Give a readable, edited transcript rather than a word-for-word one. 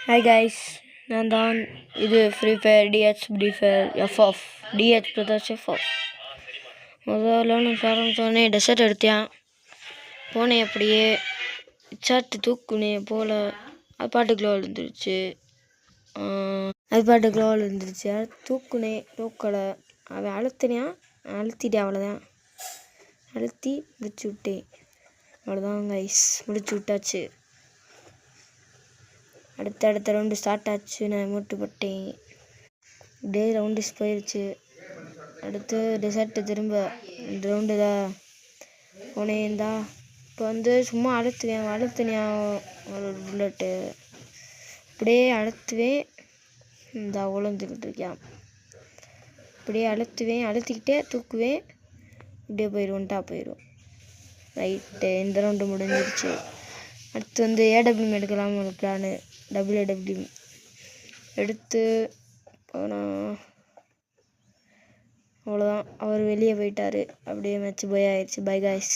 Hi guys, நான் தான். இது free fire DH free fire FF DH brothers FF. முதல்ல நான் ஆரம்பித்தோடனே டெசர்ட் எடுத்தேன். போனேன், அப்படியே சாட்டு தூக்குனேன் போல் அது பாட்டுக்குள்ளே விழுந்துருச்சு. தூக்கலை. அவன் அழுத்திட்டேன். அவ்வளோதான், அழுத்தி முடிச்சு விட்டேன். அவ்வளோதான் கைஸ், முடிச்சு விட்டாச்சு. அடுத்த ரவுண்டு ஸ்டார்ட் ஆச்சு. நான் மூட்டு போட்டேன். இப்படியே ரவுண்டுஸ் போயிடுச்சு. அடுத்து டெசர்ட்டு திரும்ப 2 ரவுண்டு தான் போனேன்தா. இப்போ சும்மா அழுத்தினேன் ஒரு புல்லட்டு. இப்படியே அழுத்துவேன். இந்த உழந்துக்கிட்டு இருக்கேன். இப்படியே அழுத்திக்கிட்டே தூக்குவேன். இப்படியே போயிடும். ரைட்டு, இந்த ரவுண்டு முடிஞ்சிருச்சு. அடுத்து ஏடபிள்யூஎம் எடுக்கலாம்னு ஒரு பிளானு. WW எடுத்து போனால் அவ்வளோதான். அவர் வெளியே போயிட்டார். அப்படியே மேட்ச் போய் ஆயிடுச்சு. By guys.